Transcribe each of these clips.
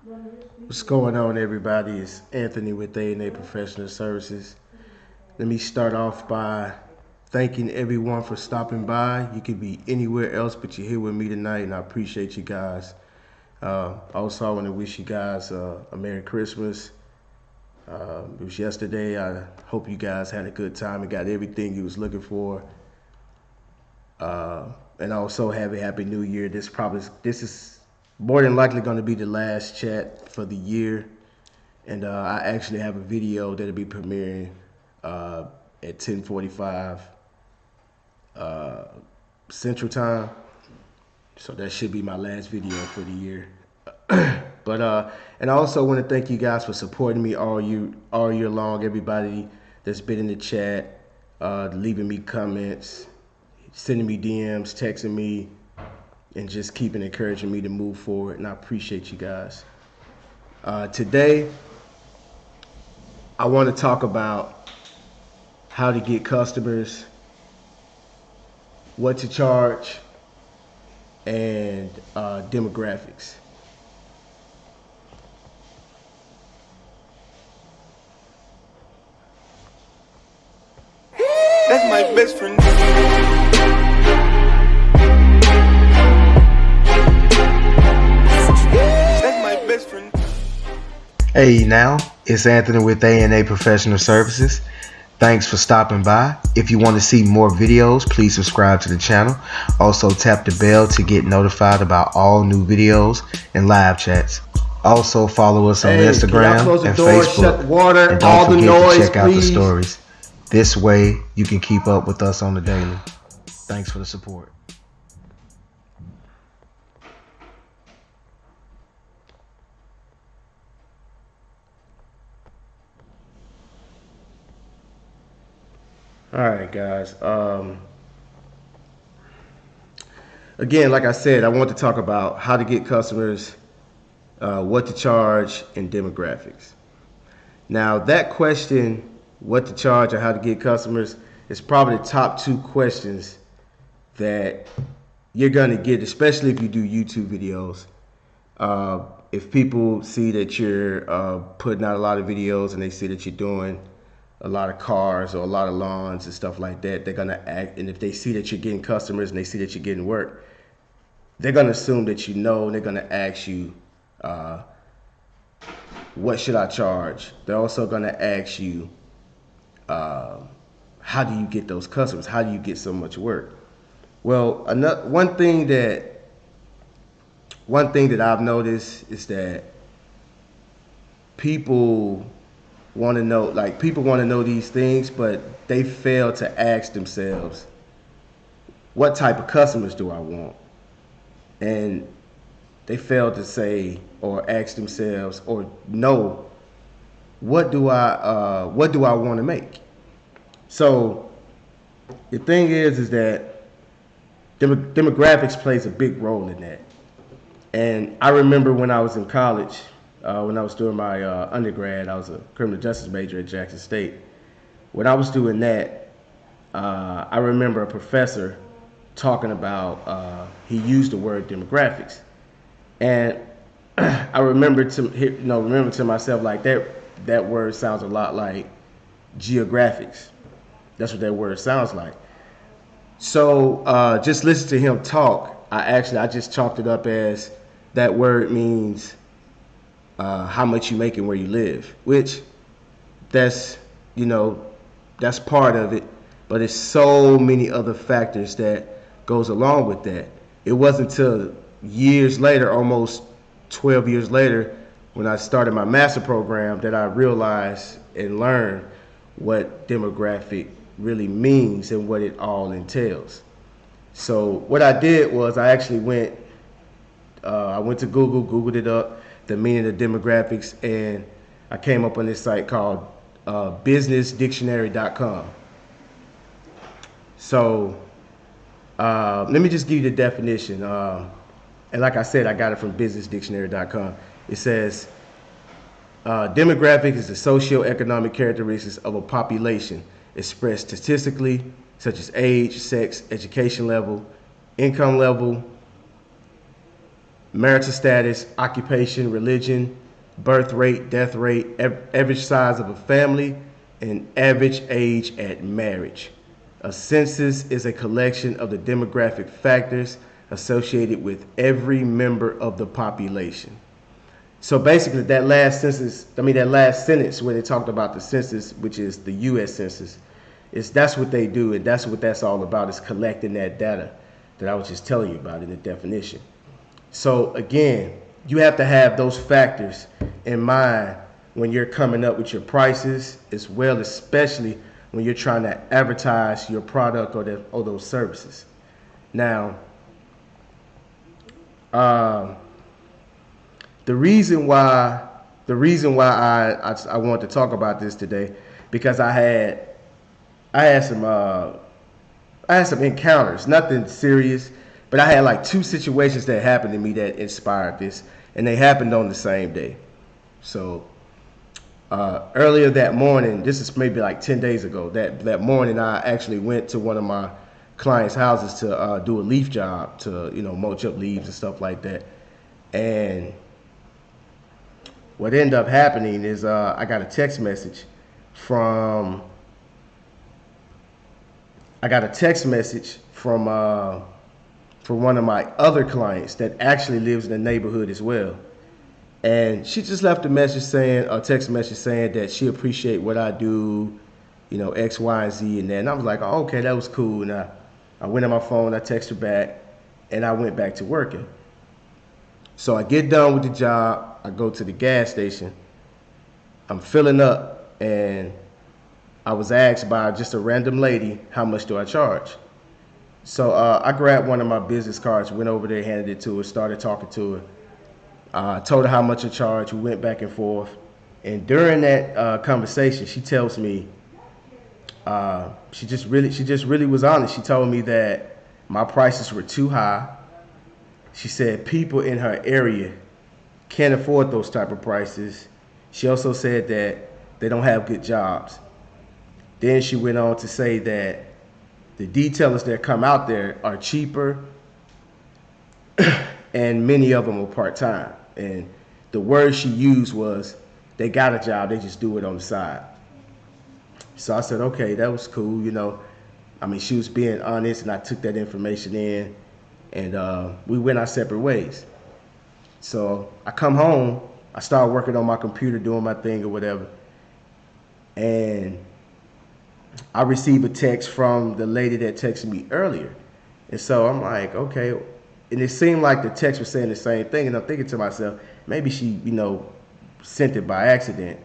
What's going on, everybody? It's Anthony with A&A Professional Services. Let me start off by thanking everyone for stopping by. You could be anywhere else, but you're here with me tonight, and I appreciate you guys. Also, I want to wish you guys a Merry Christmas. It was yesterday. I hope you guys had a good time and got everything you was looking for. And also have a Happy New Year. This is more than likely going to be the last chat for the year. And I actually have a video that'll be premiering at 10:45 Central Time. So that should be my last video for the year. But and I also want to thank you guys for supporting me all year long. Everybody that's been in the chat, leaving me comments, sending me DMs, texting me, and just keeping encouraging me to move forward. And I appreciate you guys. Today, I want to talk about how to get customers, what to charge, and demographics. That's my best friend. That's my best friend. Hey now, it's Anthony with A&A Professional Services. Thanks for stopping by. If you want to see more videos, please subscribe to the channel. Also tap the bell to get notified about all new videos and live chats. Also follow us on Instagram and Facebook. Shut water, and don't forget to check out the stories. This way you can keep up with us on the daily. Thanks for the support. All right, guys. Again, like I said, I want to talk about how to get customers, what to charge, and demographics. Now, that question, what to charge or how to get customers, is probably the top two questions that you're going to get, especially if you do YouTube videos. If people see that you're putting out a lot of videos and they see that you're doing a lot of cars or a lot of lawns and stuff like that, they're going to act, and if they see that you're getting customers and they see that you're getting work, they're going to assume that you know, and they're going to ask you, what should I charge? They're also going to ask you, how do you get those customers? How do you get so much work? Well, one thing that I've noticed is that people want to know these things, but they fail to ask themselves, what type of customers do I want? And they fail to say or ask themselves or know, what do I want to make? So the thing is that demographics plays a big role in that. And I remember when I was in college, when I was doing my undergrad, I was a criminal justice major at Jackson State. When I was doing that, I remember a professor talking about, he used the word demographics. And I remember to myself, like, that word sounds a lot like geographics. That's what that word sounds like. So just listen to him talk. I just chalked it up as that word means how much you make and where you live, which that's part of it, but it's so many other factors that goes along with that. It wasn't until years later, almost 12 years later, when I started my master program, that I realized and learned what demographic really means and what it all entails. So what I did was I actually went to Googled it up, the meaning of demographics, and I came up on this site called businessdictionary.com. So let me just give you the definition. And like I said, I got it from businessdictionary.com. It says, demographic is the socio-economic characteristics of a population expressed statistically, such as age, sex, education level, income level, marital status, occupation, religion, birth rate, death rate, average size of a family, and average age at marriage. A census is a collection of the demographic factors associated with every member of the population. So basically, that last sentence where they talked about the census, which is the U.S. Census, that's what they do, and that's what that's all about, is collecting that data that I was just telling you about in the definition. So again, you have to have those factors in mind when you're coming up with your prices, as well, especially when you're trying to advertise your product or those services. Now, the reason why I wanted to talk about this today, because I had some encounters, nothing serious, but I had like two situations that happened to me that inspired this, and they happened on the same day. So earlier that morning, this is maybe like 10 days ago, that morning I actually went to one of my clients' houses to do a leaf job, to mulch up leaves and stuff like that. And what ended up happening is I got a text message from one of my other clients that actually lives in the neighborhood as well. And she just left a text message saying that she appreciate what I do, X, Y, and Z and that. And I was like, oh, okay, that was cool. And I went on my phone, I texted her back, and I went back to working. So I get done with the job, I go to the gas station, I'm filling up, and I was asked by just a random lady, how much do I charge? So I grabbed one of my business cards, went over there, handed it to her, started talking to her. Told her how much I charged. We went back and forth. And during that conversation, she tells me, she just really was honest. She told me that my prices were too high. She said people in her area can't afford those type of prices. She also said that they don't have good jobs. Then she went on to say that the detailers that come out there are cheaper and many of them are part-time. And the word she used was, they got a job, they just do it on the side. So I said, okay, that was cool, she was being honest, and I took that information in, and we went our separate ways. So I come home, I start working on my computer, doing my thing or whatever, and I receive a text from the lady that texted me earlier. And so I'm like, okay. And it seemed like the text was saying the same thing. And I'm thinking to myself, maybe she, sent it by accident.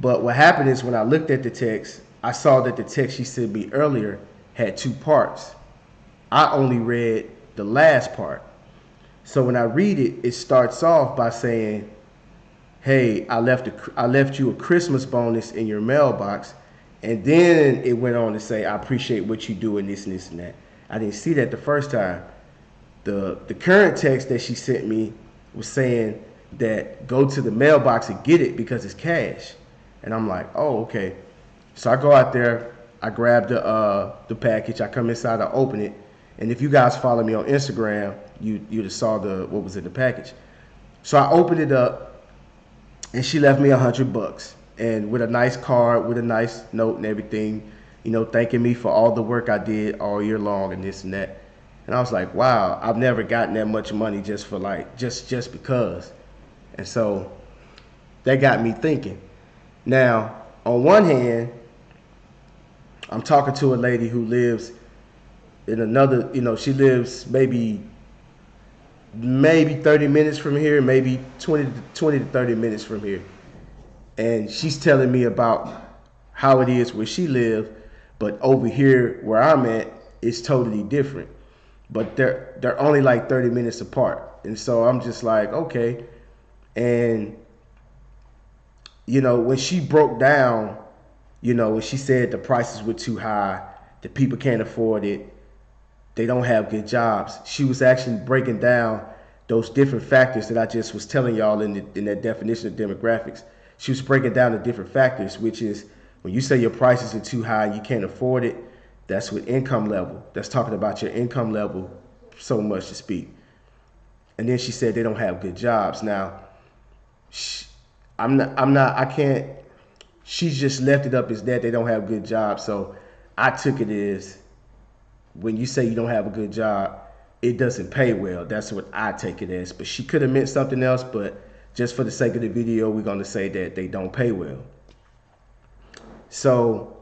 But what happened is, when I looked at the text, I saw that the text she sent me earlier had two parts. I only read the last part. So when I read it, it starts off by saying, hey, I left you a Christmas bonus in your mailbox. And then it went on to say, I appreciate what you do and this and this and that. I didn't see that the first time. The current text that she sent me was saying that go to the mailbox and get it because it's cash. And I'm like, oh, okay. So I go out there, I grab the package, I come inside, I open it. And if you guys follow me on Instagram, you'd have saw what was in the package. So I opened it up, and she left me $100. And with a nice card, with a nice note and everything, thanking me for all the work I did all year long and this and that. And I was like, wow, I've never gotten that much money just for just because. And so that got me thinking. Now, on one hand, I'm talking to a lady who lives in another, she lives maybe 30 minutes from here, maybe 20 to 30 minutes from here. And she's telling me about how it is where she lives, but over here where I'm at, it's totally different. But they're only like 30 minutes apart. And so I'm just like, okay. And, when she broke down, when she said the prices were too high, the people can't afford it, they don't have good jobs, she was actually breaking down those different factors that I just was telling y'all in that definition of demographics. She was breaking down the different factors, which is, when you say your prices are too high and you can't afford it, that's with income level. That's talking about your income level, so much to speak. And then she said they don't have good jobs. Now, I can't, she's just left it up as that they don't have good jobs. So I took it as when you say you don't have a good job, it doesn't pay well. That's what I take it as. But she could have meant something else, but just for the sake of the video, we're going to say that they don't pay well. So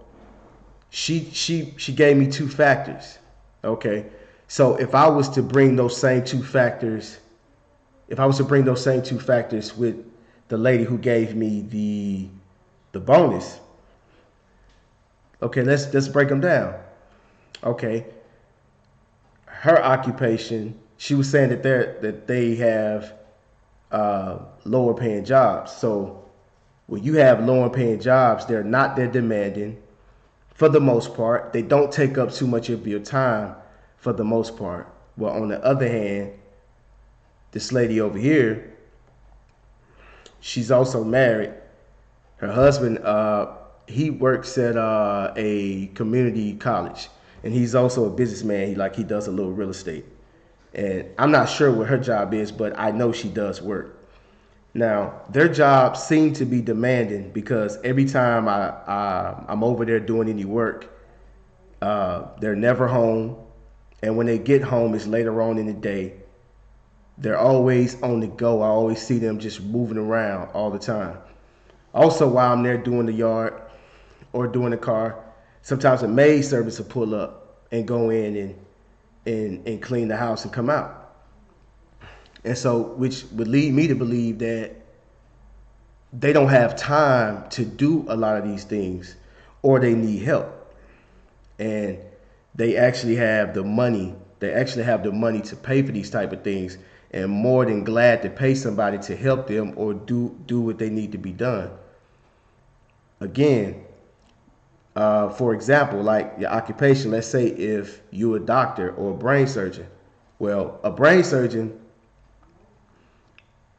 she gave me two factors. Okay. So if I was to bring those same two factors, with the lady who gave me the bonus, okay, let's break them down. Okay, her occupation, she was saying that they have lower paying jobs. So when you have lower paying jobs, they're not that demanding for the most part. They don't take up too much of your time for the most part. Well, on the other hand, this lady over here, she's also married. Her husband, he works at a community college, and he's also a businessman. He does a little real estate. And I'm not sure what her job is, but I know she does work. Now, their jobs seem to be demanding because every time I'm over there doing any work, they're never home. And when they get home, it's later on in the day. They're always on the go. I always see them just moving around all the time. Also, while I'm there doing the yard or doing the car, sometimes a maid service will pull up and go in and clean the house and come out. And so, which would lead me to believe that they don't have time to do a lot of these things, or they need help. And they actually have the money. They actually have the money to pay for these type of things, and more than glad to pay somebody to help them or do what they need to be done. Again, for example, like your occupation, let's say if you're a doctor or a brain surgeon. Well, a brain surgeon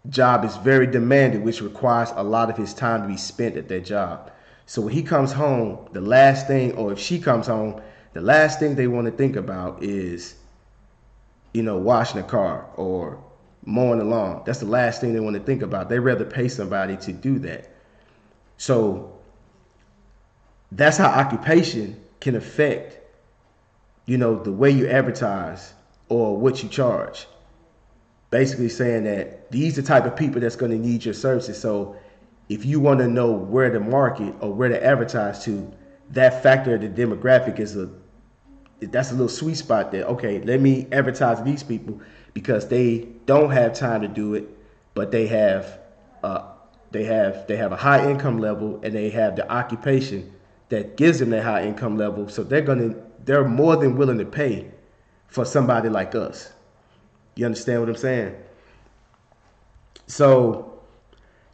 job is very demanding, which requires a lot of his time to be spent at that job. So when he comes home, the last thing, or if she comes home, the last thing they want to think about is, washing the car or mowing the lawn. That's the last thing they want to think about. They rather pay somebody to do that. So that's how occupation can affect, the way you advertise or what you charge. Basically saying that these are the type of people that's going to need your services. So if you want to know where to market or where to advertise to, that factor of the demographic that's a little sweet spot there. Okay, let me advertise to these people because they don't have time to do it, but they have a high income level and they have the occupation that gives them that high income level. So they're more than willing to pay for somebody like us. You understand what I'm saying? So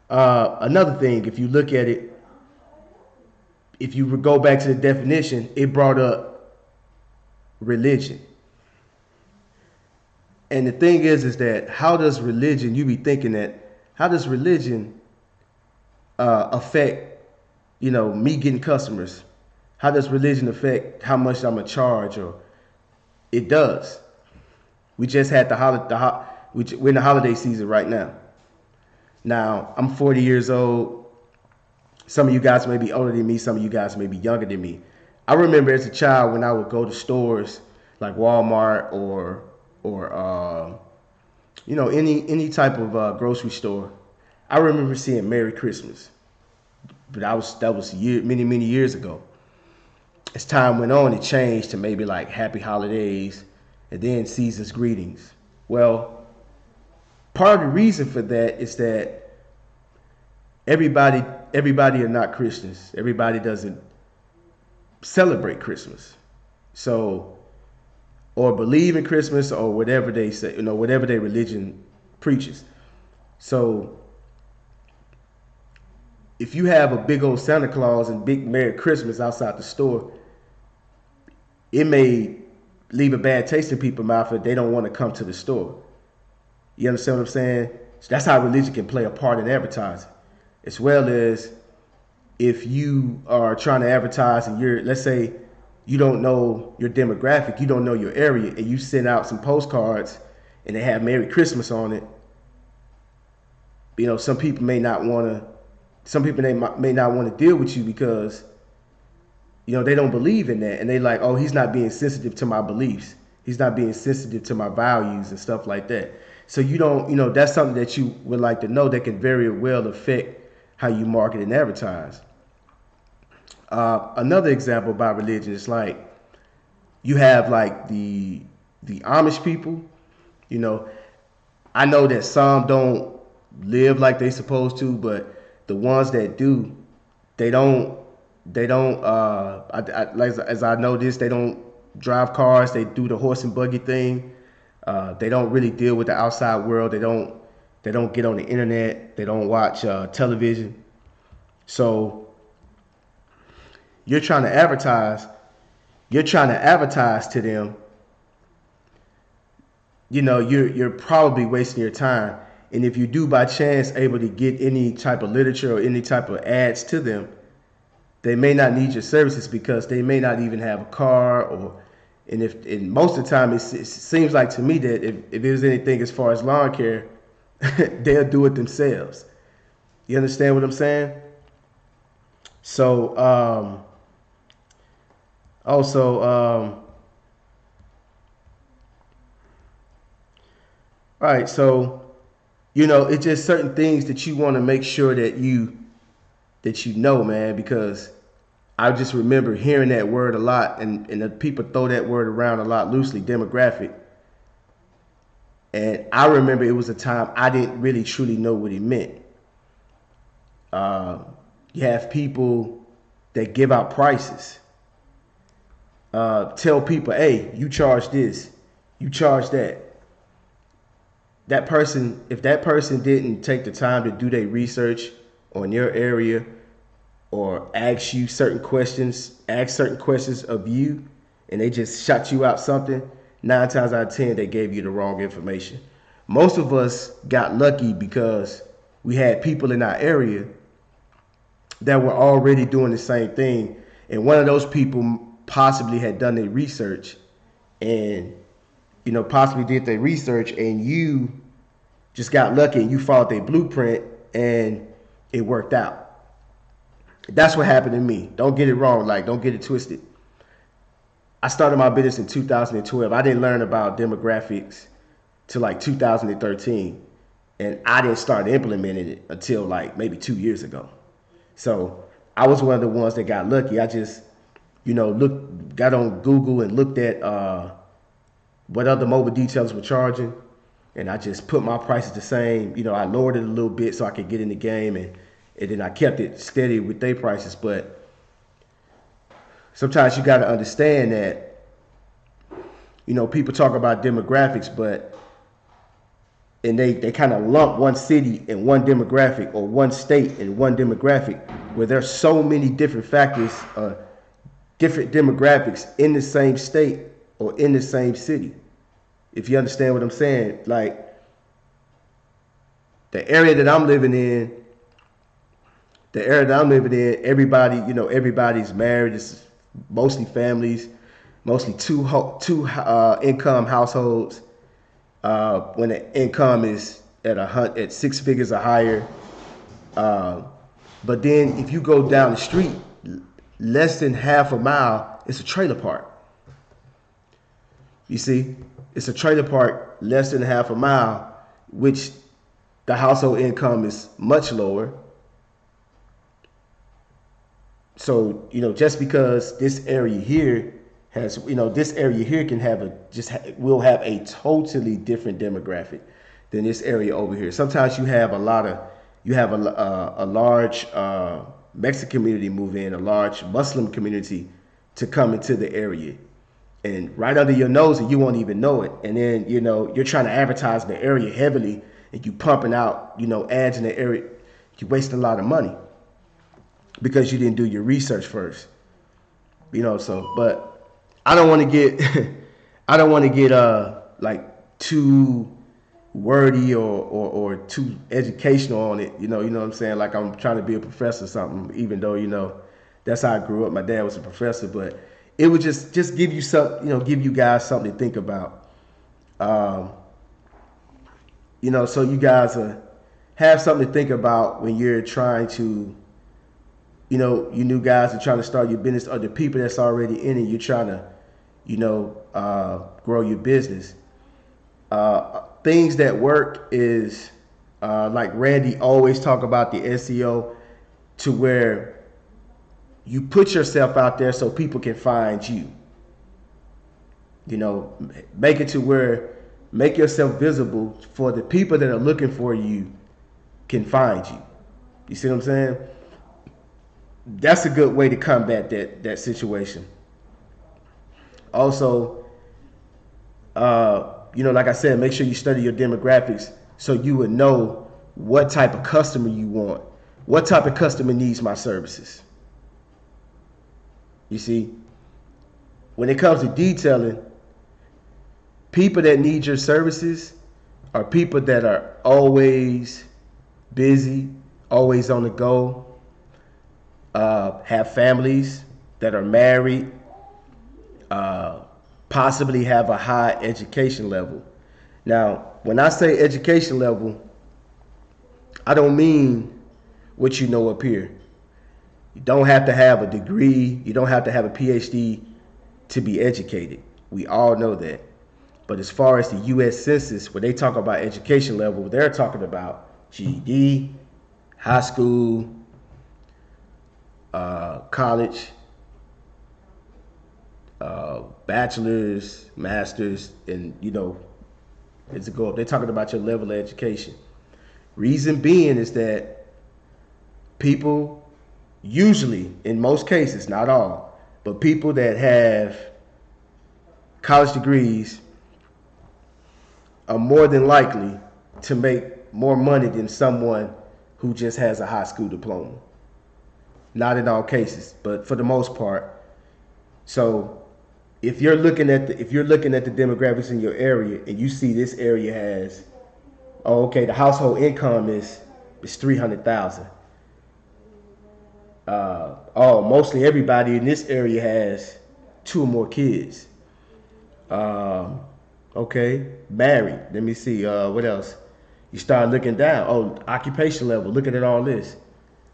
another thing, if you look at it, if you go back to the definition, it brought up religion. And the thing is that how does religion, you be thinking that, how does religion affect, me getting customers? How does religion affect how much I'm gonna charge? Or it does. We just had we're in the holiday season right now. Now, I'm 40 years old. Some of you guys may be older than me. Some of you guys may be younger than me. I remember as a child when I would go to stores like Walmart or any type of grocery store. I remember seeing Merry Christmas, but that was many years ago. As time went on, it changed to maybe like Happy Holidays and then Season's Greetings. Well, part of the reason for that is that everybody are not Christians. Everybody doesn't celebrate Christmas. So, or believe in Christmas or whatever they say, whatever their religion preaches. So if you have a big old Santa Claus and big Merry Christmas outside the store, it may leave a bad taste in people's mouth if they don't want to come to the store. You understand what I'm saying? So that's how religion can play a part in advertising. As well as if you are trying to advertise and let's say you don't know your demographic, you don't know your area, and you send out some postcards and they have Merry Christmas on it, some people may not want to. Some people may not want to deal with you because they don't believe in that, and they like, oh, he's not being sensitive to my beliefs. He's not being sensitive to my values and stuff like that. So you don't, that's something that you would like to know that can very well affect how you market and advertise. Another example about religion is like you have like the Amish people. I know that some don't live like they supposed to, but the ones that do, they don't. Like as I know this, they don't drive cars. They do the horse and buggy thing. They don't really deal with the outside world. They don't get on the internet. They don't watch television. So you're trying to advertise. You're trying to advertise to them. You're probably wasting your time. And if you do by chance able to get any type of literature or any type of ads to them, they may not need your services because they may not even have a car, and most of the time it seems like to me that if there's anything as far as lawn care, they'll do it themselves. You understand what I'm saying? So also, all right. So it's just certain things that you want to make sure that you know, man, because I just remember hearing that word a lot, and the people throw that word around a lot loosely, demographic. And I remember it was a time I didn't really truly know what it meant. You have people that give out prices. Tell people, hey, you charge this, you charge that. That person, if that person didn't take the time to do their research on your area, or ask certain questions of you, and they just shot you out something, 9 times out of 10 they gave you the wrong information. Most of us got lucky because we had people in our area that were already doing the same thing, and one of those people possibly had done their research, and possibly did their research, and you just got lucky and you followed their blueprint and it worked out. That's what happened to me. Don't get it wrong. Like, don't get it twisted. I started my business in 2012. I didn't learn about demographics till like 2013. And I didn't start implementing it until like maybe 2 years ago. So I was one of the ones that got lucky. I just, got on Google and looked at what other mobile detailers were charging. And I just put my prices the same. I lowered it a little bit so I could get in the game, and then I kept it steady with their prices. But sometimes you got to understand that, people talk about demographics, and they kind of lump one city in one demographic, or one state in one demographic, where there's so many different factors, different demographics in the same state or in the same city. If you understand what I'm saying, like the area that I'm living in, everybody, everybody's married. It's mostly families, mostly two income households. When the income is at 6 figures or higher. But then if you go down the street, less than half a mile, it's a trailer park. You see, it's a trailer park less than half a mile, which the household income is much lower. So, just because this area here has, this area here can have will have a totally different demographic than this area over here. Sometimes you have a large Mexican community move in, a large Muslim community to come into the area. And right under your nose, and you won't even know it. And then, you're trying to advertise in the area heavily, and you pumping out, ads in the area. You're wasting a lot of money because you didn't do your research first. But I don't want to get like too wordy or too educational on it. You know what I'm saying? Like I'm trying to be a professor or something, even though, that's how I grew up. My dad was a professor, but it would just give you give you guys something to think about. So you guys have something to think about when you're trying to, you new guys are trying to start your business, or the people that's already in it, you're trying to, grow your business. Things that work is, like Randy always talk about the SEO, to where you put yourself out there so people can find you. Make it to where, make yourself visible for the people that are looking for you can find you. You see what I'm saying? That's a good way to combat that situation. Also, like I said, make sure you study your demographics so you would know what type of customer you want. What type of customer needs my services? You see, when it comes to detailing, people that need your services are people that are always busy, always on the go, have families, that are married, possibly have a high education level. Now, when I say education level, I don't mean what you know up here. You don't have to have a degree, you don't have to have a PhD to be educated. We all know that. But as far as the U.S. Census, when they talk about education level, they're talking about GED, high school, college, bachelor's, master's, and it's a go up. They're talking about your level of education. Reason being is that people, usually, in most cases, not all, but people that have college degrees are more than likely to make more money than someone who just has a high school diploma. Not in all cases, but for the most part. So if you're looking at the demographics in your area, and you see this area has, oh, okay, the household income is 300,000. Mostly everybody in this area has 2 or more kids. Okay, married. Let me see. What else? You start looking down. Oh, occupation level. Looking at all this,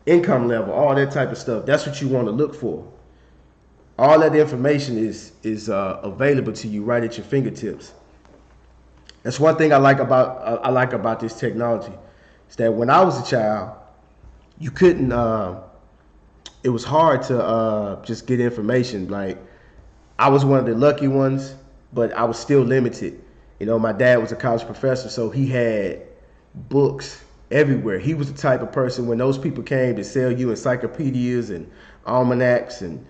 income level, all that type of stuff. That's what you want to look for. All that information is available to you right at your fingertips. That's one thing I like about this technology. Is that when I was a child, you couldn't. It was hard to just get information. Like, I was one of the lucky ones, but I was still limited. My dad was a college professor, so he had books everywhere. He was the type of person, when those people came to sell you encyclopedias and almanacs and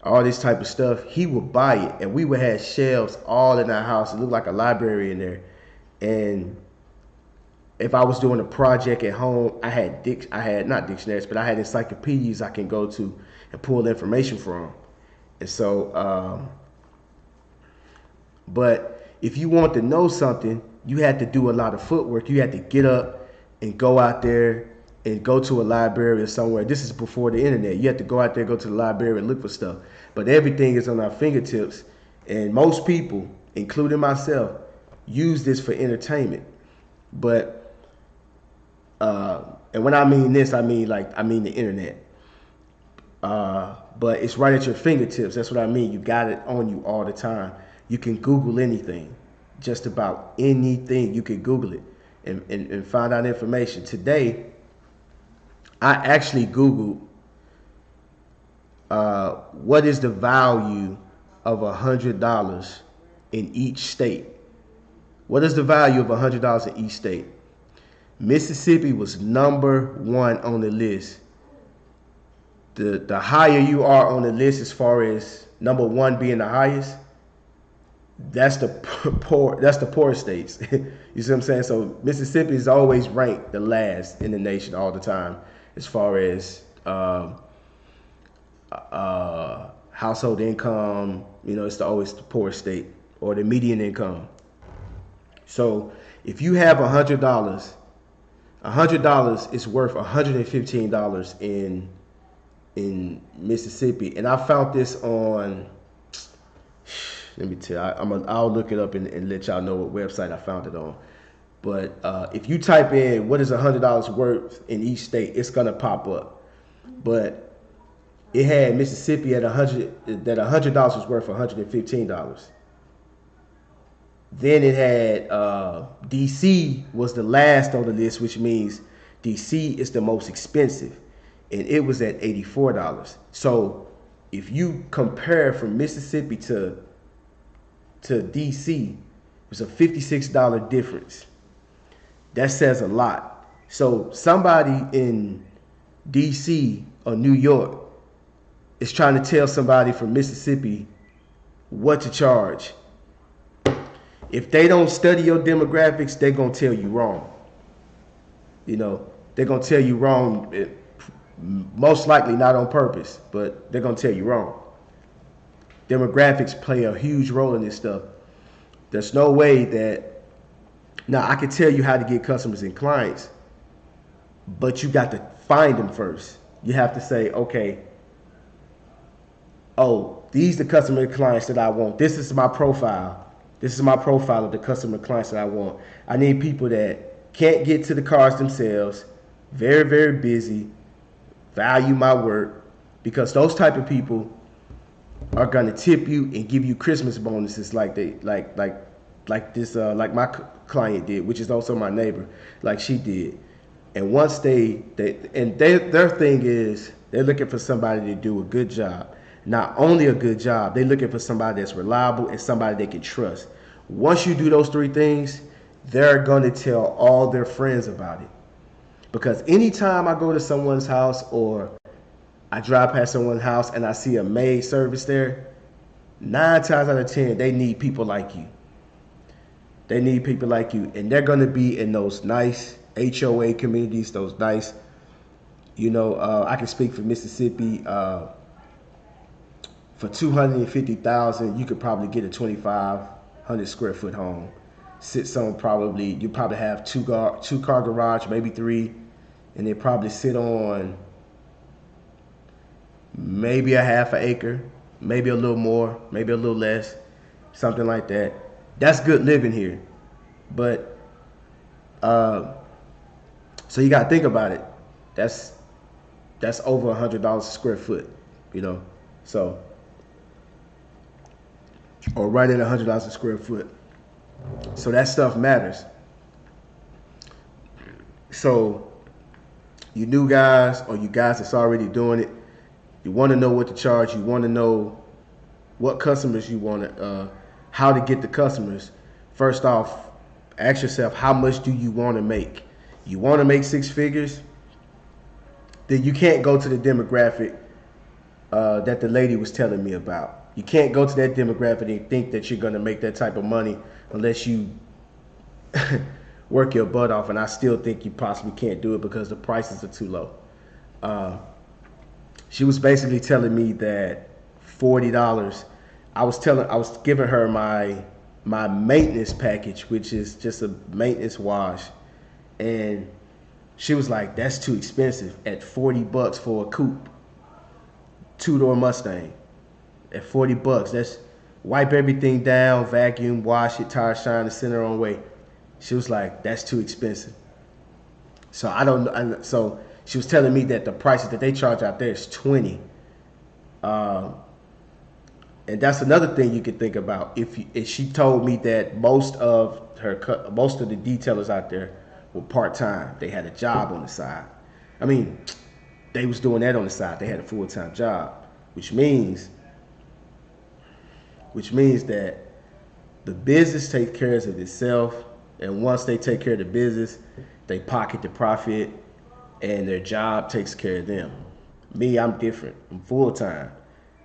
all this type of stuff, he would buy it, and we would have shelves all in our house. It looked like a library in there. And if I was doing a project at home, I had not dictionaries, but I had encyclopedias I can go to and pull information from. And so, but if you want to know something, you had to do a lot of footwork. You had to get up and go out there and go to a library or somewhere. This is before the internet. You have to go out there, go to the library and look for stuff. But everything is on our fingertips. And most people, including myself, use this for entertainment. But and when I mean this, I mean the internet. But it's right at your fingertips. That's what I mean. You got it on you all the time. You can Google anything, just about anything. You can Google it and find out information. Today, I actually Googled what is the value of $100 in each state. What is the value of $100 in each state? Mississippi was number 1 on the list. The higher you are on the list, as far as number 1 being the highest, that's the poor. That's the poor states. You see what I'm saying? So Mississippi is always ranked the last in the nation all the time, as far as household income. It's always the poorest state, or the median income. So if you have $100, $100 is worth $115 in Mississippi. And I found this on, let me tell you, I'll look it up and let y'all know what website I found it on. But if you type in what is $100 worth in each state, it's gonna pop up. But it had Mississippi at 100, that $100 was worth $115. Then it had DC was the last on the list, which means DC is the most expensive, and it was at $84. So if you compare from Mississippi to DC, it was a $56 difference. That says a lot. So somebody in DC or New York is trying to tell somebody from Mississippi what to charge. If they don't study your demographics, they're going to tell you wrong. You know, they're going to tell you wrong, most likely not on purpose, but they're going to tell you wrong. Demographics play a huge role in this stuff. There's no way that, now I can tell you how to get customers and clients, but you got to find them first. You have to say, okay, oh, these are the customer and clients that I want. This is my profile. This is my profile of the customer and clients that I want. I need people that can't get to the cars themselves, very, very busy, value my work, because those type of people are gonna tip you and give you Christmas bonuses like my client did, which is also my neighbor, like she did. And once their thing is they're looking for somebody to do a good job. Not only a good job, they're looking for somebody that's reliable and somebody they can trust. Once you do those three things, they're going to tell all their friends about it. Because anytime I go to someone's house or I drive past someone's house and I see a maid service there, 9 times out of 10, they need people like you. They need people like you. And they're going to be in those nice HOA communities, those nice, I can speak for Mississippi. For $250,000, you could probably get a 2,500 square foot home. Sits on you probably have two car garage, maybe 3, and they probably sit on maybe a half an acre, maybe a little more, maybe a little less, something like that. That's good living here. But so you gotta think about it. That's over $100 a square foot, so. Or right at $100 a square foot. So that stuff matters. So you new guys or you guys that's already doing it, you want to know what to charge. You want to know what customers you want to, how to get the customers. First off, ask yourself, how much do you want to make? You want to make 6 figures? Then you can't go to the demographic that the lady was telling me about. You can't go to that demographic and think that you're going to make that type of money unless you work your butt off. And I still think you possibly can't do it because the prices are too low. She was basically telling me that $40. I was giving her my maintenance package, which is just a maintenance wash, and she was like, "That's too expensive at $40 for a coupe, 2-door Mustang." At $40, that's wipe everything down, vacuum, wash it, tire shine, and send her on way. She was like, "That's too expensive." So I don't know. So she was telling me that the prices that they charge out there is $20. And that's another thing you could think about. If she told me that most of the detailers out there were part-time, they had a job on the side. I mean, they was doing that on the side. They had a full-time job, which means that the business takes care of itself, and once they take care of the business, they pocket the profit, and their job takes care of them. Me, I'm different. I'm full-time.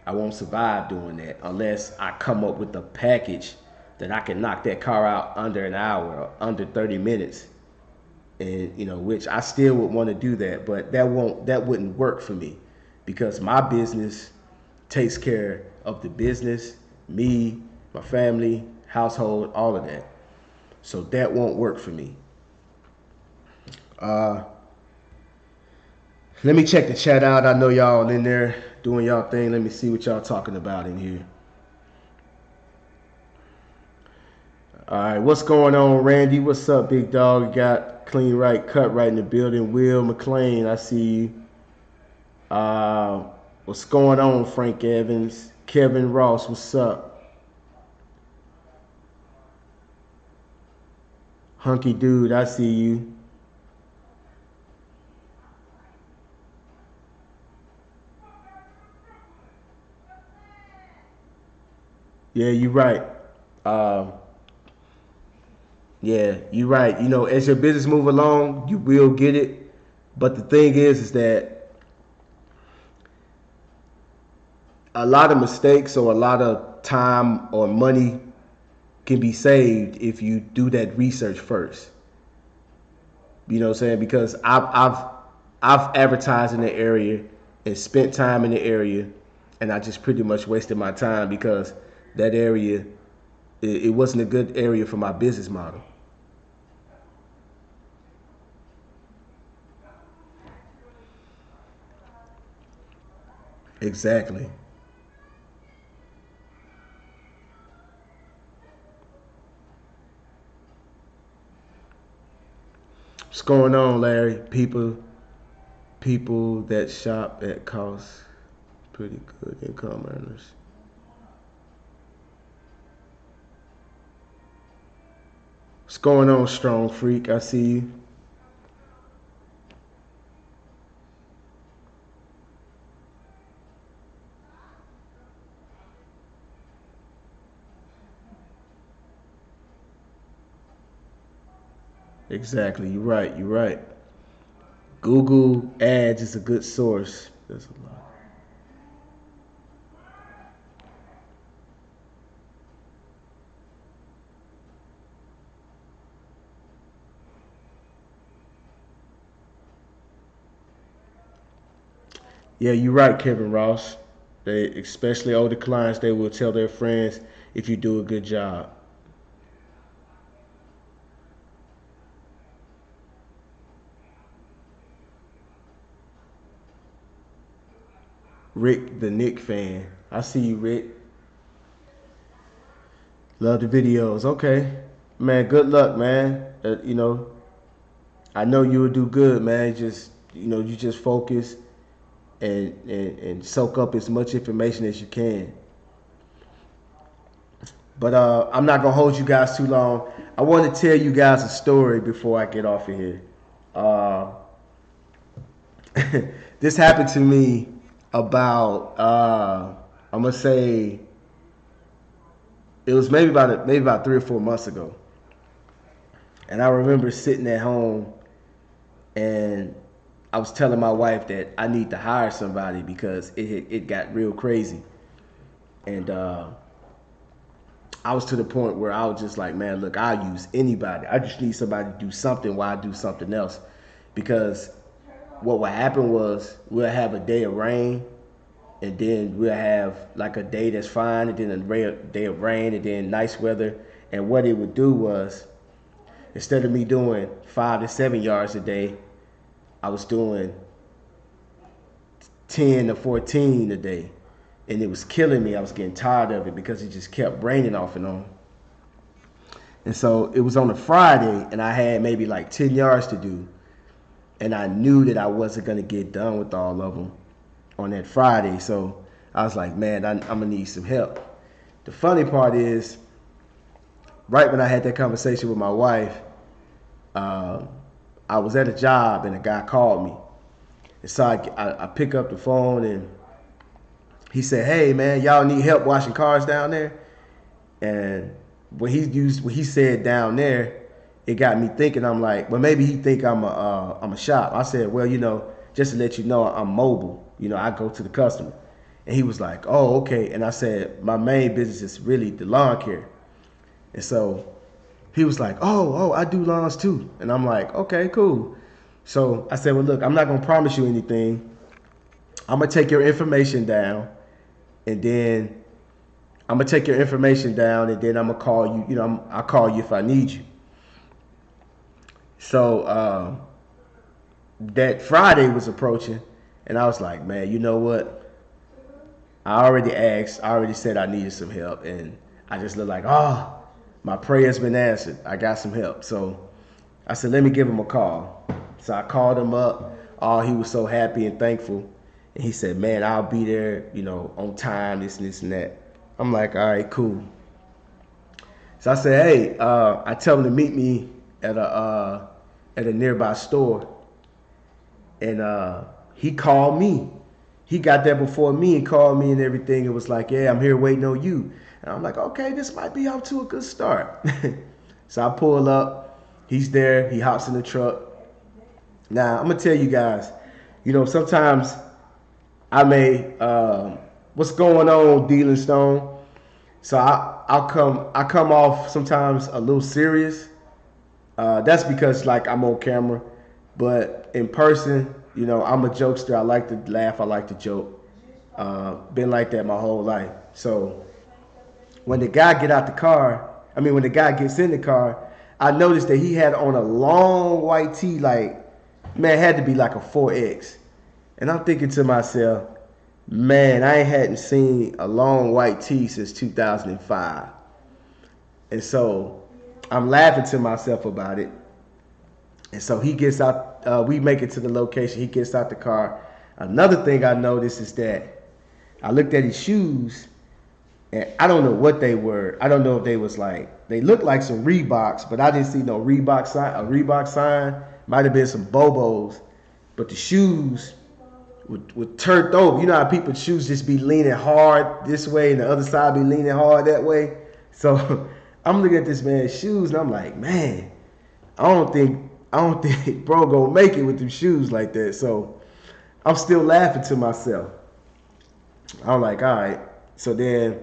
I won't survive doing that unless I come up with a package that I can knock that car out under an hour or under 30 minutes, and which I still would want to do that, but that wouldn't work for me because my business takes care of the business, me, my family, household, all of that. So that won't work for me. Let me check the chat out. I know y'all in there doing y'all thing. Let me see what y'all talking about in here. All right, what's going on, Randy? What's up, big dog? You got clean right, cut right in the building. Will McLean, I see you. Uh, what's going on, Frank Evans? Kevin Ross, what's up? Hunky dude, I see you. Yeah, you're right. Uh, yeah, you're right. You know, as your business move along, you will get it. But the thing is that a lot of mistakes or a lot of time or money can be saved if you do that research first. You know what I'm saying? Because I've advertised in the area and spent time in the area, and I just pretty much wasted my time because that area it wasn't a good area for my business model. Exactly. What's going on, Larry? People that shop at cost pretty good income earners. What's going on, strong freak? I see you. Exactly. You're right. You're right. Google Ads is a good source. There's a lot. Yeah, you're right, Kevin Ross. They, especially older clients, they will tell their friends if you do a good job. Rick, the Nick fan. I see you, Rick. Love the videos. Okay, man. Good luck, man. I know you will do good, man. Just you just focus and soak up as much information as you can. But I'm not gonna hold you guys too long. I want to tell you guys a story before I get off of here. Uh, this happened to me about I'm gonna say it was maybe about 3 or 4 months ago, and I remember sitting at home and I was telling my wife that I need to hire somebody because it got real crazy, and I was to the point where I was just like, man, look, I'll use anybody. I just need somebody to do something while I do something else, because what would happen was we'll have a day of rain, and then we'll have like a day that's fine, and then day of rain, and then nice weather. And what it would do was, instead of me doing 5 to 7 yards a day, I was doing 10 to 14 a day, and it was killing me. I was getting tired of it because it just kept raining off and on. And so it was on a Friday, and I had maybe like 10 yards to do, and I knew that I wasn't gonna get done with all of them on that Friday. So I was like, man, I'm gonna need some help. The funny part is, right when I had that conversation with my wife, um, I was at a job and a guy called me. And so I pick up the phone and he said, hey man, y'all need help washing cars down there? And when he said down there, it got me thinking. I'm like, well, maybe he think I'm a shop. I said, well, just to let you know, I'm mobile. I go to the customer. And he was like, oh, okay. And I said, my main business is really the lawn care. And so he was like, oh, I do lawns too. And I'm like, okay, cool. So I said, well, look, I'm not gonna promise you anything. I'm gonna take your information down, and then I'm gonna call you. I'll call you if I need you. So that Friday was approaching, and I was like, man, you know what? I already asked. I already said I needed some help, and I just looked like, oh, My prayer's been answered. I got some help. So I said, let me give him a call. So I called him up. Oh, he was so happy and thankful. And he said, man, I'll be there, on time, this and that. I'm like, all right, cool. So I said, hey, I tell him to meet me at a nearby store. And he called me. He got there before me and called me and everything. It was like, yeah, I'm here waiting on you. And I'm like, okay, this might be off to a good start. So I pull up. He's there. He hops in the truck. Now, I'm going to tell you guys, sometimes I may, what's going on, Dealing Stone? So I come off sometimes a little serious. That's because like I'm on camera, but in person, I'm a jokester. I like to laugh. I like to joke. Been like that my whole life. So when the guy when the guy gets in the car, I noticed that he had on a long white tee, like, man, it had to be like a 4X. And I'm thinking to myself, man, I hadn't seen a long white tee since 2005. And so I'm laughing to myself about it. And so he gets out, we make it to the location. He gets out the car. Another thing I noticed is that I looked at his shoes, and I don't know what they were. I don't know if they was like, they looked like some Reeboks, but I didn't see no Reebok sign. A Reebok sign might have been some Bobos, but the shoes were turned over. You know how people's shoes just be leaning hard this way and the other side be leaning hard that way? So I'm looking at this man's shoes and I'm like, man, I don't think bro gonna make it with them shoes like that. So I'm still laughing to myself. I'm like, all right. So then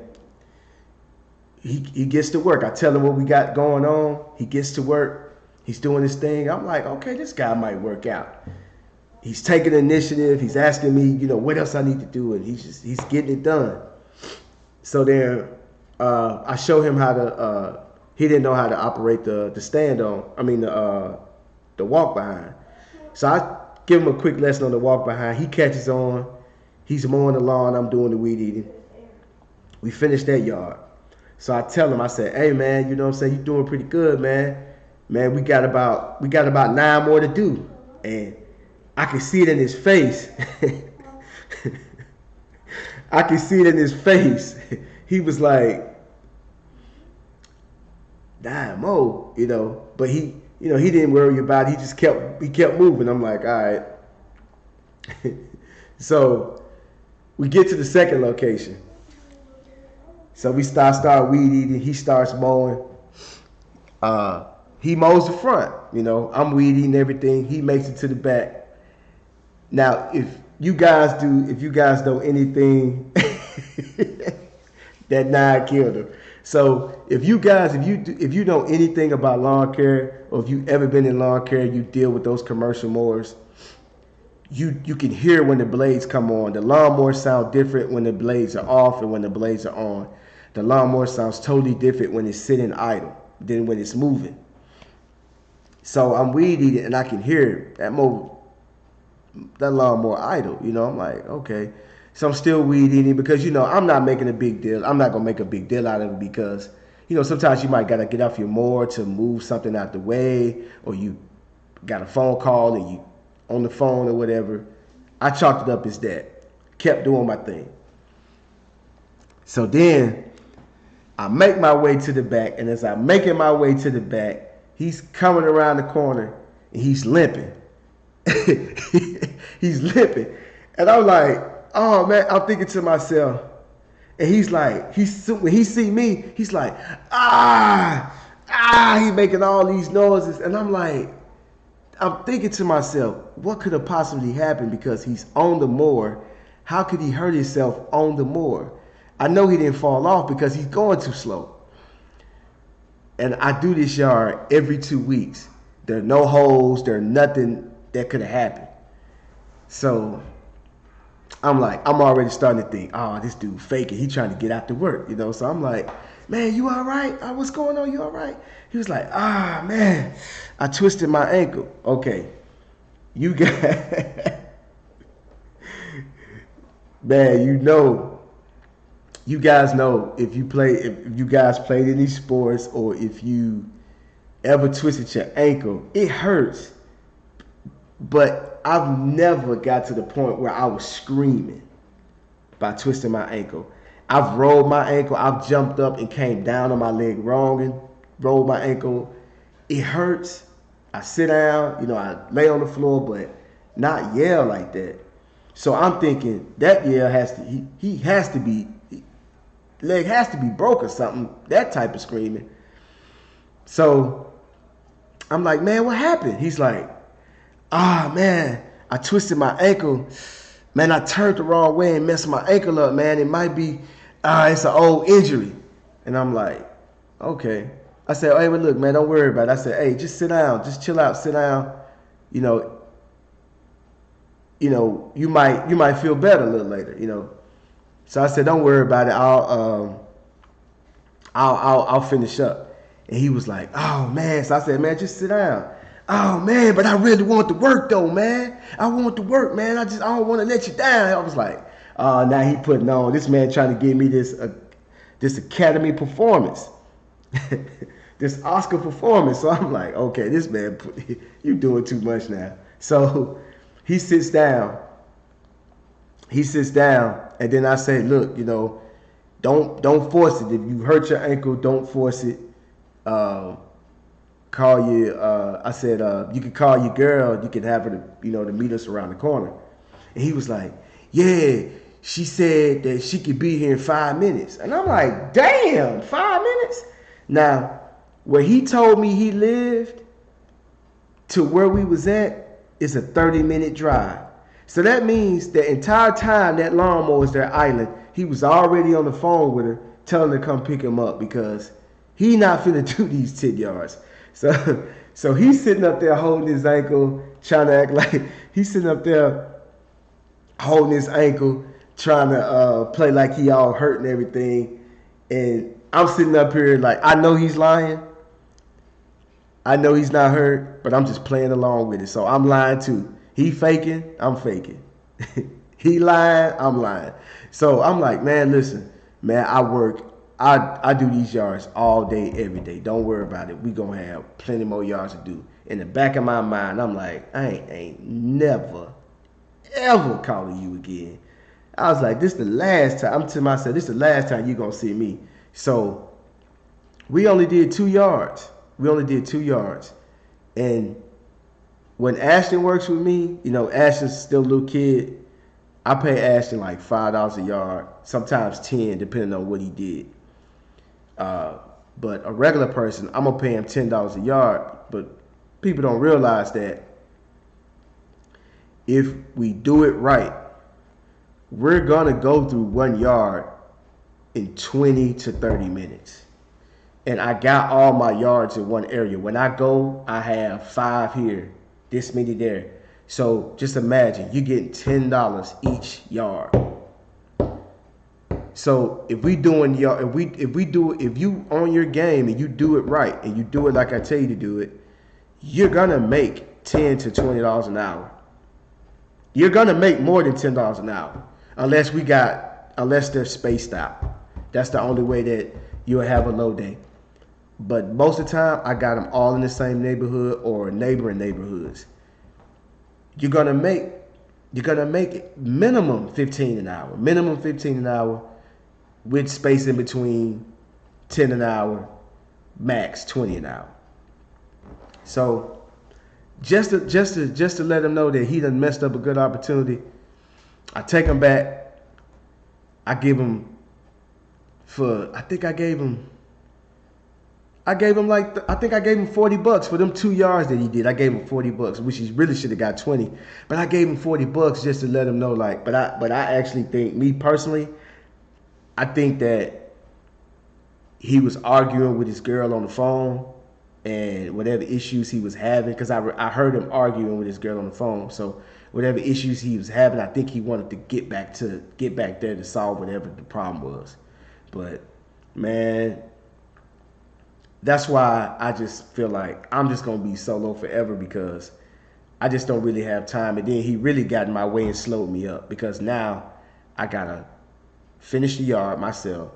he gets to work. I tell him what we got going on. He gets to work. He's doing his thing. I'm like, okay, this guy might work out. He's taking initiative. He's asking me, what else I need to do, and he's getting it done. So then I show him how to. He didn't know how to operate the stand on. The walk behind. So I give him a quick lesson on the walk behind. He catches on. He's mowing the lawn. I'm doing the weed eating. We finished that yard. So I tell him, I said, hey man, you know what I'm saying? You're doing pretty good, man. Man, we got about 9 more to do. And I can see it in his face. I can see it in his face. He was like, 9 more, but he didn't worry about it. He just kept moving. I'm like, all right. So we get to the second location. So we start weed eating. He starts mowing. He mows the front. I'm weed eating everything. He makes it to the back. Now, if you guys know anything, that 9 killed him. So if you know anything about lawn care, or if you ever been in lawn care, you deal with those commercial mowers. You can hear when the blades come on. The lawnmower sound different when the blades are off and when the blades are on. The lawnmower sounds totally different when it's sitting idle than when it's moving. So I'm weed eating and I can hear that lawnmower idle. I'm like, okay. So I'm still weed eating because, I'm not making a big deal. I'm not going to make a big deal out of it because, sometimes you might got to get off your mower to move something out the way, or you got a phone call and you on the phone or whatever. I chalked it up as that. Kept doing my thing. So then I make my way to the back, and as I'm making my way to the back, he's coming around the corner and he's limping. He's limping. And I'm like, oh man, I'm thinking to myself, and he's like, when he see me, he's like, he's making all these noises. And I'm thinking to myself, what could have possibly happened because he's on the mower? How could he hurt himself on the mower? I know he didn't fall off because he's going too slow. And I do this yard every 2 weeks. There are no holes. There's nothing that could have happened. So I'm already starting to think, oh, this dude faking. He trying to get out to work, So I'm like, man, you all right? What's going on? You all right? He was like, man, I twisted my ankle. Okay, you got, man, you guys know if you guys played any sports or if you ever twisted your ankle, it hurts. But I've never got to the point where I was screaming by twisting my ankle. I've rolled my ankle. I've jumped up and came down on my leg wrong and rolled my ankle. It hurts. I sit down, I lay on the floor, but not yell like that. So I'm thinking that yell he has to be, leg has to be broke or something, that type of screaming. So I'm like, man, what happened? He's like, man, I twisted my ankle. Man, I turned the wrong way and messed my ankle up, man. It might be, it's an old injury. And I'm like, okay. I said, hey, but look, man, don't worry about it. I said, hey, just sit down. Just chill out. Sit down. You might feel better a little later, So I said, don't worry about it. I'll finish up. And he was like, oh, man. So I said, man, just sit down. Oh, man, but I really want to work, though, man. I want to work, man. I don't want to let you down. I was like, now he putting on. This man trying to give me this Academy performance. This Oscar performance. So I'm like, okay, this man, you doing too much now. So he sits down. And then I say, look, don't force it. If you hurt your ankle, don't force it. I said, you can call your girl. You can have her to meet us around the corner. And he was like, yeah, she said that she could be here in 5 minutes. And I'm like, damn, 5 minutes? Now, where he told me he lived to where we was at is a 30-minute drive. So that means the entire time that lawnmower was there idling, he was already on the phone with her telling her to come pick him up because he not finna do these 10 yards. So he's sitting up there holding his ankle, trying to act like he's sitting up there holding his ankle, trying to play like he all hurt and everything. And I'm sitting up here like, I know he's lying. I know he's not hurt, but I'm just playing along with it. So I'm lying too. He faking, I'm faking. He lying, I'm lying. So I'm like, man, listen, man, I work. I do these yards all day, every day. Don't worry about it. We gonna have plenty more yards to do. In the back of my mind, I'm like, I ain't never, ever calling you again. I was like, this the last time. I'm to myself, this the last time you gonna see me. So we only did 2 yards. And when Ashton works with me, Ashton's still a little kid. I pay Ashton like $5 a yard, sometimes 10, depending on what he did. But a regular person, I'm gonna pay him $10 a yard. But people don't realize that if we do it right, we're gonna go through 1 yard in 20 to 30 minutes. And I got all my yards in one area. When I go, I have 5 here, this many there. So just imagine you're getting $10 each yard. So if you on your game and you do it right and you do it like I tell you to do it, you're gonna make $10 to $20 an hour. You're gonna make more than $10 an hour, unless they're spaced out. That's the only way that you'll have a low day. But most of the time, I got them all in the same neighborhood or neighboring neighborhoods. You're gonna make it minimum 15 an hour. Minimum 15 an hour with space in between 10 an hour, max 20 an hour. So just to let him know that he done messed up a good opportunity, I take him back. I give him I think I gave him $40 for them 2 yards that he did. I gave him $40, which he really should have got 20. But I gave him $40 just to let him know, but I actually think, me personally, I think that he was arguing with his girl on the phone and whatever issues he was having, because I heard him arguing with his girl on the phone. So whatever issues he was having, I think he wanted to get back there to solve whatever the problem was. But man, that's why I just feel like I'm just gonna be solo forever, because I just don't really have time. And then he really got in my way and slowed me up, because now I gotta finish the yard myself,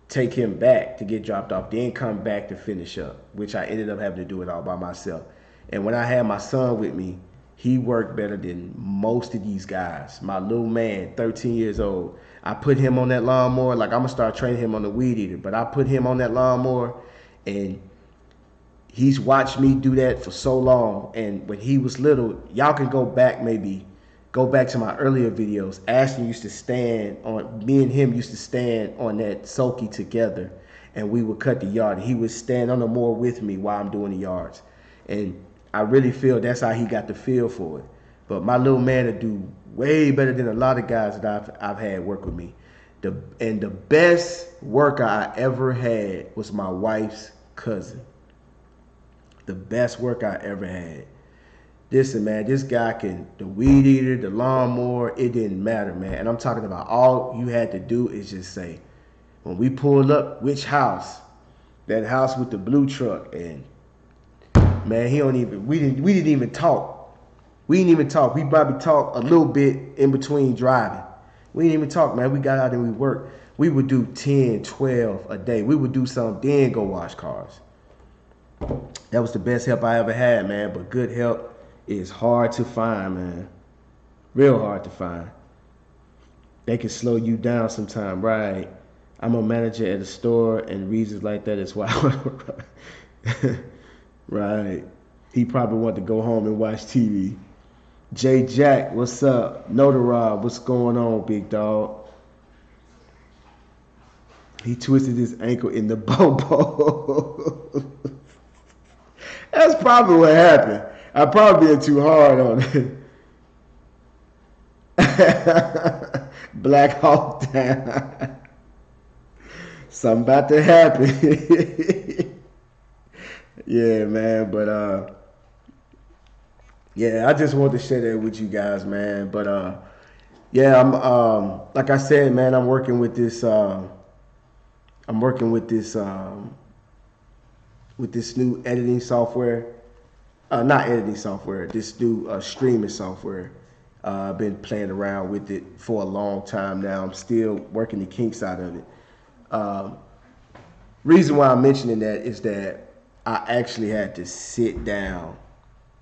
take him back to get dropped off, then come back to finish up, which I ended up having to do it all by myself. And when I had my son with me, he worked better than most of these guys. My little man, 13 years old, I put him on that lawnmower. Like, I'm going to start training him on the weed eater, but I put him on that lawnmower, and he's watched me do that for so long. And when he was little, y'all can go back to my earlier videos. Ashton used to stand on, me and him used to stand on that sulky together, and we would cut the yard. He would stand on the mower with me while I'm doing the yards. And I really feel that's how he got the feel for it. But my little man will do way better than a lot of guys that I've had work with me. The best worker I ever had was my wife's cousin. The best worker I ever had. Listen, man, this guy can, the weed eater, the lawnmower, it didn't matter, man. And I'm talking about all you had to do is just say, when we pulled up, which house? That house with the blue truck. And man, we didn't even talk. We didn't even talk. We probably talked a little bit in between driving. We didn't even talk, man. We got out and we worked. We would do 10, 12 a day. We would do something, then go wash cars. That was the best help I ever had, man. But good help is hard to find, man. Real hard to find. They can slow you down sometime, right? I'm a manager at a store, and reasons like that is why. Right. He probably wanted to go home and watch TV. J Jack, what's up? Notarod, what's going on, big dog? He twisted his ankle in the bobo. That's probably what happened. I probably been too hard on it. Black Hawk down. Something about to happen. Yeah, man. But yeah, I just wanted to share that with you guys, man. But yeah, I'm like I said, man, I'm working with this with this new editing software. Not editing software, this new streaming software. I've been playing around with it for a long time now. I'm still working the kinks out of it. Reason why I'm mentioning that is that I actually had to sit down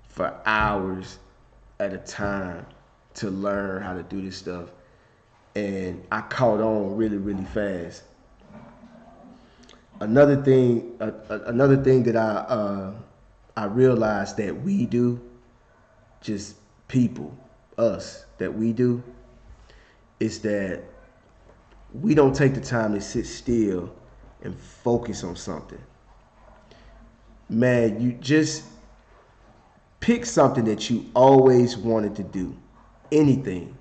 for hours at a time to learn how to do this stuff. And I caught on really, really fast. Another thing that I realized that we do, just people, us, that we do, is that we don't take the time to sit still and focus on something. Man, you just pick something that you always wanted to do, anything,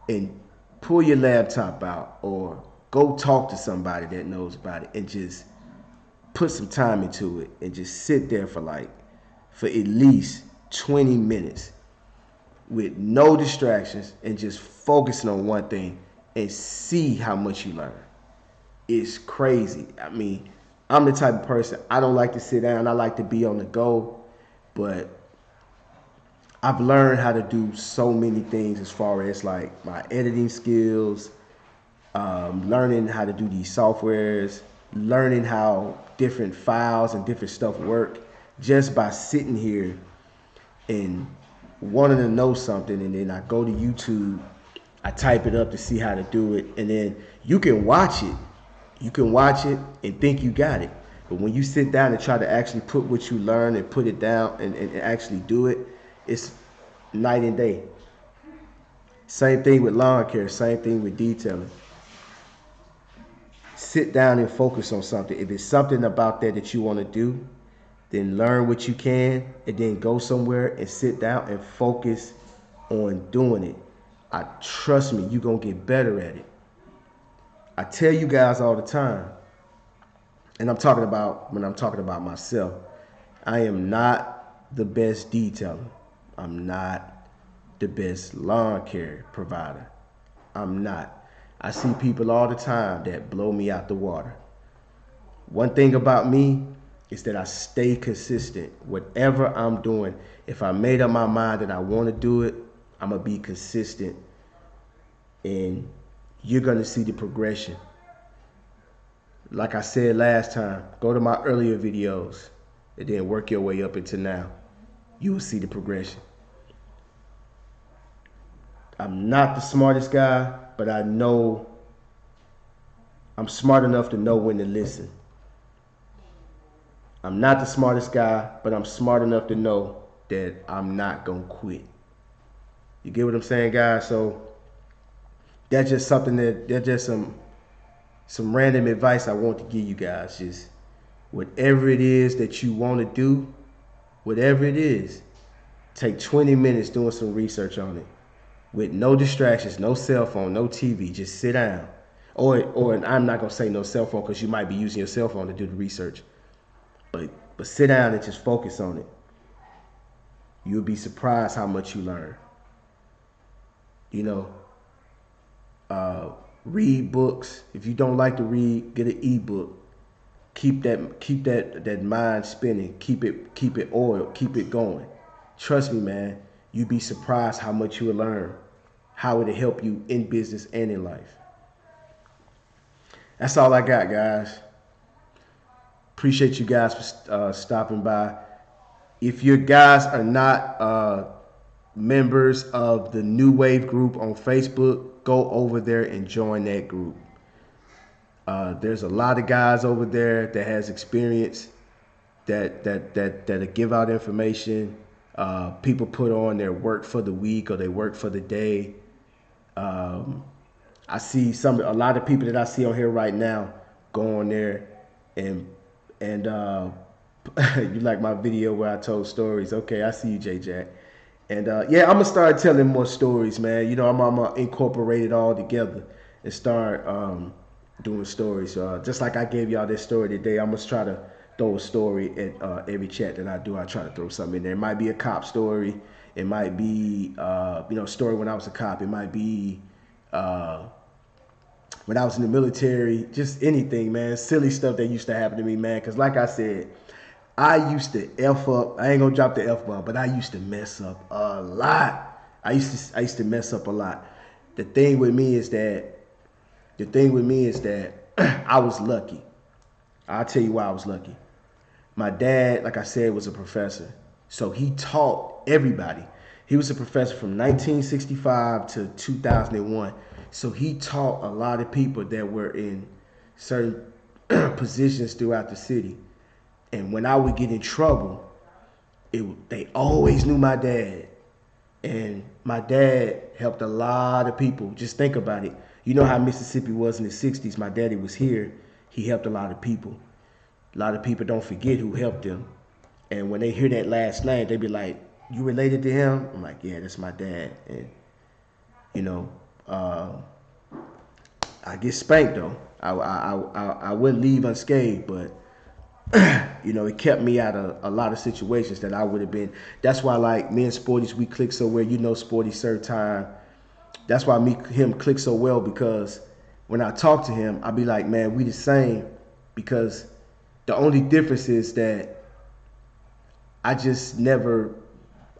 and pull your laptop out or go talk to somebody that knows about it and just put some time into it and just sit there for at least 20 minutes with no distractions and just focusing on one thing and see how much you learn. It's crazy. I mean, I'm the type of person, I don't like to sit down. I like to be on the go, but I've learned how to do so many things as far as like my editing skills, learning how to do these softwares, learning how different files and different stuff work just by sitting here and wanting to know something. And then I go to YouTube, I type it up to see how to do it, and then you can watch it. You can watch it and think you got it. But when you sit down and try to actually put what you learn and put it down and actually do it, it's night and day. Same thing with lawn care, same thing with detailing. Sit down and focus on something. If it's something about that you want to do, then learn what you can and then go somewhere and sit down and focus on doing it. Trust me, you're going to get better at it. I tell you guys all the time, and I'm talking about myself, I am not the best detailer. I'm not the best lawn care provider. I'm not. I see people all the time that blow me out the water. One thing about me is that I stay consistent. Whatever I'm doing, if I made up my mind that I want to do it, I'm going to be consistent. And you're going to see the progression. Like I said last time, go to my earlier videos and then work your way up into now. You will see the progression. I'm not the smartest guy, but I know I'm smart enough to know when to listen. I'm not the smartest guy, but I'm smart enough to know that I'm not going to quit. You get what I'm saying, guys? So that's just something that's just some random advice I want to give you guys. Just whatever it is that you want to do, whatever it is, take 20 minutes doing some research on it with no distractions, no cell phone, no TV. Just sit down. Or I'm not going to say no cell phone because you might be using your cell phone to do the research. But sit down and just focus on it. You'll be surprised how much you learn. You know, read books. If you don't like to read, get an ebook. Keep that mind spinning. Keep it oiled. Keep it going. Trust me, man. You'd be surprised how much you will learn, how it'll help you in business and in life. That's all I got, guys. Appreciate you guys for stopping by. If you guys are not members of the New Wave group on Facebook, go over there and join that group. There's a lot of guys over there that has experience that give out information. People put on their work for the week or they work for the day. I see a lot of people that I see on here right now go on there and you like my video where I told stories. Okay, I see you, J Jack. And yeah, I'm gonna start telling more stories, man. You know, I'm gonna incorporate it all together and start doing stories. Just like I gave y'all this story today, I'm gonna try to throw a story at every chat that I do. I try to throw something in there. It might be a cop story. It might be a story when I was a cop. It might be when I was in the military. Just anything, man. Silly stuff that used to happen to me, man. Because like I said, I used to F up. I ain't gonna drop the F bomb, but I used to mess up a lot. I used to mess up a lot. The thing with me is that I was lucky. I'll tell you why I was lucky. My dad, like I said, was a professor. So he taught everybody. He was a professor from 1965 to 2001. So he taught a lot of people that were in certain positions throughout the city. And when I would get in trouble, they always knew my dad. And my dad helped a lot of people. Just think about it. You know how Mississippi was in the 60s. My daddy was here. He helped a lot of people. A lot of people don't forget who helped them. And when they hear that last name, they be like, you related to him? I'm like, yeah, that's my dad. And, you know, I get spanked, though. I wouldn't leave unscathed, but you know, it kept me out of a lot of situations that I would have been. That's why, like, me and Sporty's, we click so well. You know, Sporty served time. That's why him click so well, because when I talk to him, I be like, man, we the same. Because the only difference is that I just never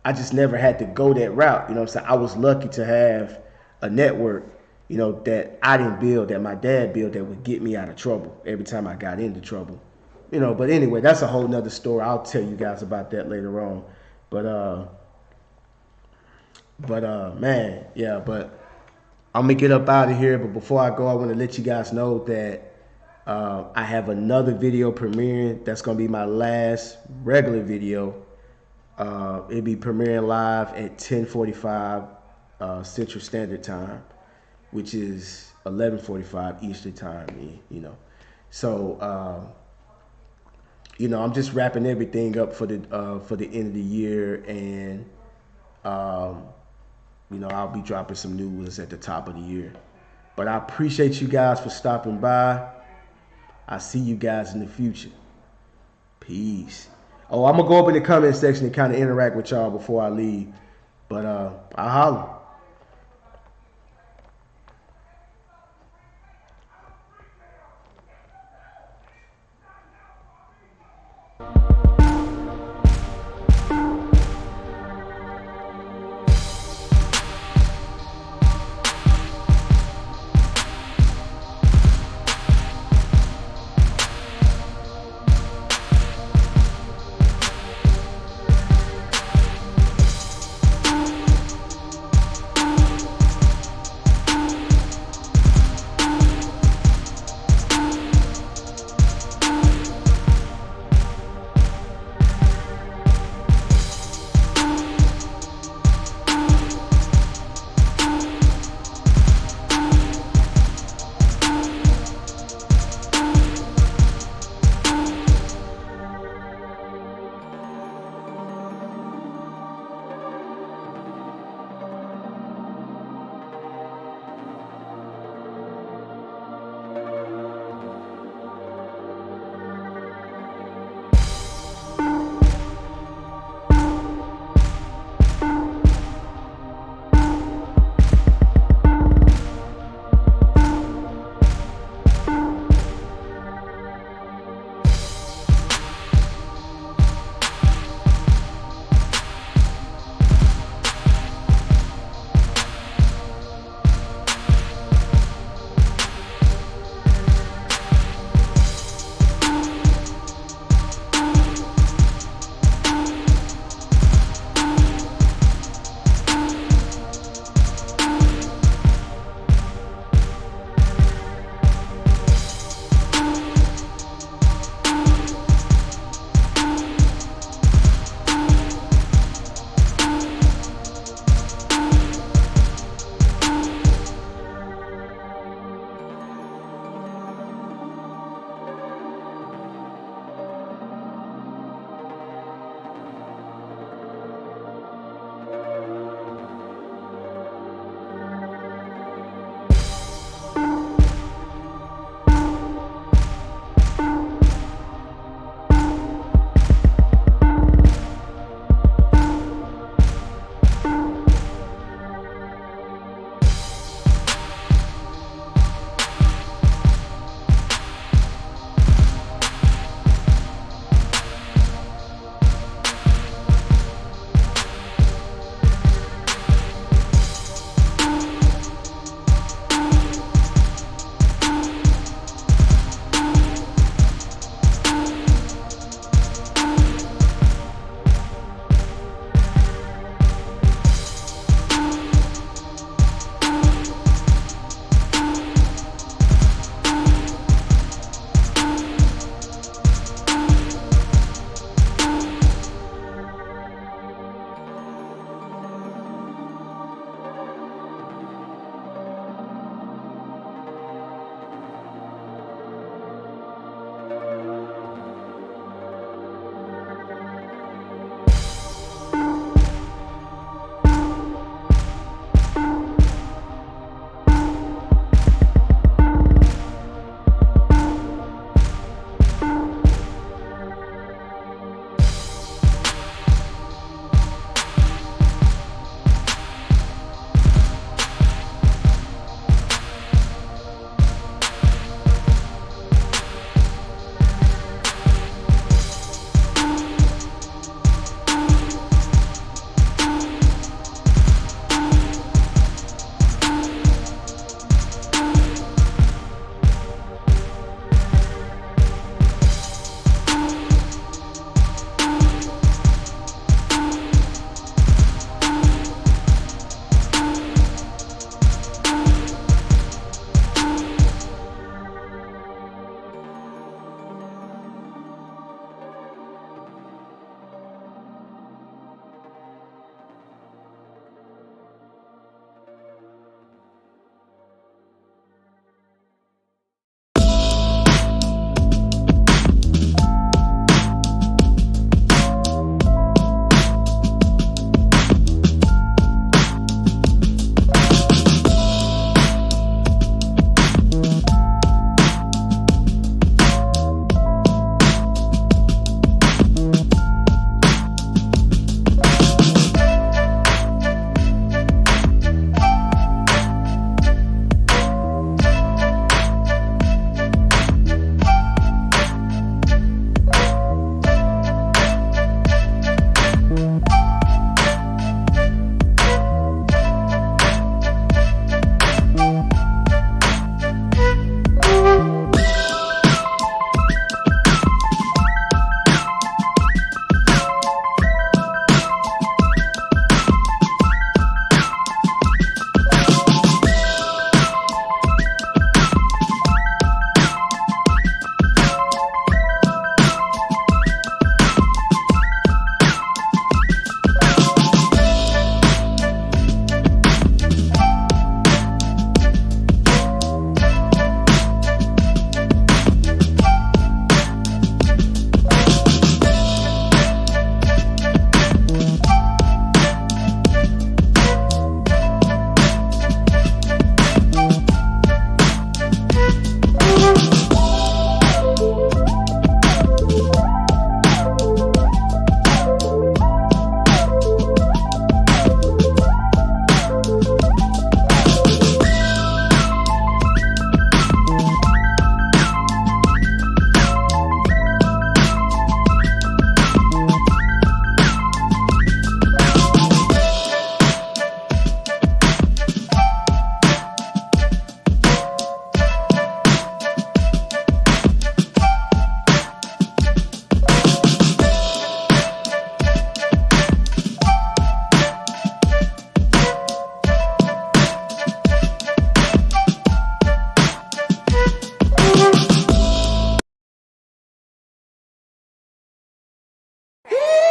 had to go that route. You know what I'm saying? I was lucky to have a network, you know, that I didn't build, that my dad built, that would get me out of trouble every time I got into trouble. You know, but anyway, that's a whole nother story. I'll tell you guys about that later on. But man, yeah, but I'm gonna get up out of here. But before I go, I want to let you guys know that I have another video premiering. That's gonna be my last regular video. It'll be premiering live at 10:45 Central Standard Time, which is 11:45 Eastern Time. You know, so. You know, I'm just wrapping everything up for the end of the year, and you know, I'll be dropping some new ones at the top of the year. But I appreciate you guys for stopping by. I see you guys in the future. Peace. Oh, I'm gonna go up in the comment section and kind of interact with y'all before I leave. But I'll holler.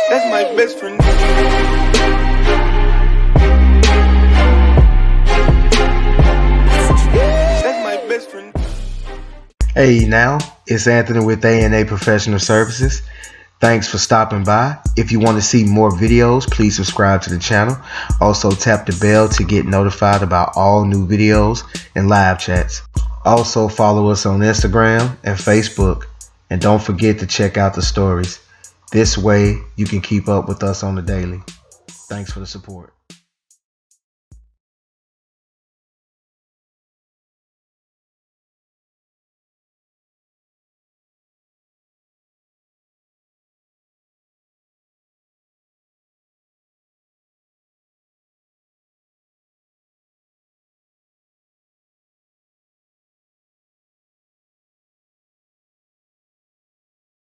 That's my best friend. That's my best friend. Hey now, it's Anthony with A&A Professional Services. Thanks for stopping by. If you want to see more videos, please subscribe to the channel. Also tap the bell to get notified about all new videos and live chats. Also follow us on Instagram and Facebook. And don't forget to check out the stories. This way you can keep up with us on the daily. Thanks for the support.